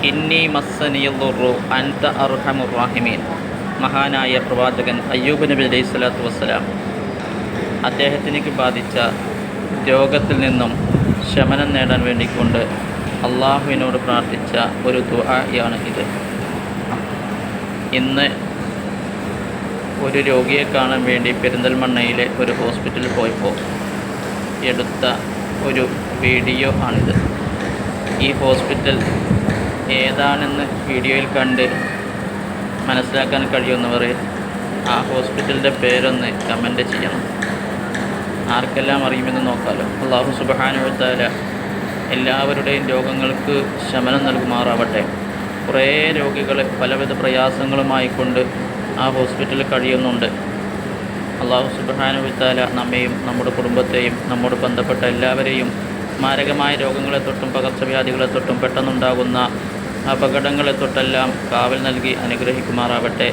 ഇന്നി മസ്സനിയല്ലുറു അൻത അർഹമുർ റാഹിമീൻ. മഹാനായ പ്രവാചകൻ അയ്യൂബ് നബി അലൈഹി സ്വലാത്തു വസ്സലാം അദ്ദേഹത്തിലേക്ക് ബാധിച്ച രോഗത്തിൽ നിന്നും ശമനം നേടാൻ വേണ്ടിക്കൊണ്ട് അള്ളാഹുവിനോട് പ്രാർത്ഥിച്ച ഒരു ദുആയാണ് ഇത്. ഇന്ന് ഒരു രോഗിയെ കാണാൻ വേണ്ടി പെരിന്തൽമണ്ണയിലെ ഒരു ഹോസ്പിറ്റലിൽ പോയപ്പോൾ എടുത്ത ഒരു വീഡിയോ ആണിത്. ഈ ഹോസ്പിറ്റൽ ഏതാണെന്ന് വീഡിയോയിൽ കണ്ട് മനസ്സിലാക്കാൻ കഴിയുന്നവർ ആ ഹോസ്പിറ്റലിൻ്റെ പേരൊന്ന് കമൻ്റ് ചെയ്യണം. ആർക്കെല്ലാം അറിയുമെന്ന് നോക്കാമല്ലോ. അല്ലാഹു സുബ്ഹാനഹു വ തആല എല്ലാവരുടെയും രോഗങ്ങൾക്ക് ശമനം നൽകുമാറാവട്ടെ. കുറേ രോഗികൾ പലവിധ പ്രയാസങ്ങളുമായി കൊണ്ട് ആ ഹോസ്പിറ്റലിൽ കഴിയുന്നുണ്ട്. അല്ലാഹു സുബ്ഹാനഹു വ തആല നമ്മെയും നമ്മുടെ കുടുംബത്തെയും നമ്മോട് ബന്ധപ്പെട്ട എല്ലാവരെയും മാരകമായ രോഗങ്ങളെ തൊട്ടും പകർച്ചവ്യാധികളെ തൊട്ടും പെട്ടെന്നുണ്ടാകുന്ന അപകടങ്ങളെ തൊട്ടെല്ലാം കാവൽ നൽകി അനുഗ്രഹിക്കുമാറാവട്ടെ.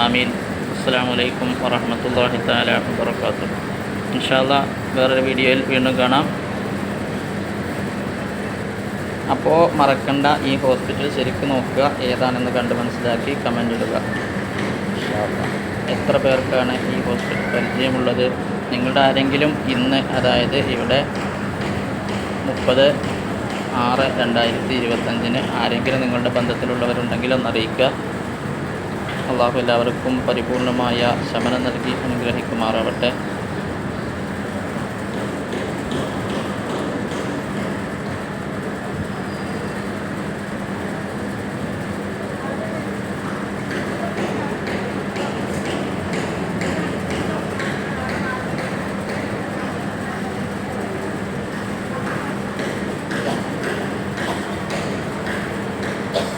ആമീൻ. അസ്സലാമു അലൈക്കും വറഹ്മത്തുള്ളാഹി തആല വബറകാതുഹു. ഇൻഷാ അല്ലാഹ് വേറൊരു വീഡിയോയിൽ വീണ്ടും കാണാം. അപ്പോൾ മറക്കണ്ട, ഈ ഹോസ്പിറ്റൽ ശരിക്കും നോക്കുക, ഏതാണെന്ന് കണ്ട് മനസ്സിലാക്കി കമൻ്റ് ഇടുക. ഇൻഷാ അല്ലാഹ്. എത്ര പേർക്കാണ് ഈ ഹോസ്പിറ്റൽ പരിചയമുള്ളത്? നിങ്ങളുടെ ആരെങ്കിലും ഇന്ന്, അതായത് ഇവിടെ 30/6/2025 ആരെങ്കിലും നിങ്ങളുടെ ബന്ധത്തിലുള്ളവരുണ്ടെങ്കിൽ ഒന്നറിയിക്കുക. അള്ളാഹു എല്ലാവർക്കും പരിപൂർണമായ ശമനം നൽകി അനുഗ്രഹിക്കുമാറാവട്ടെ.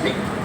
Thank you.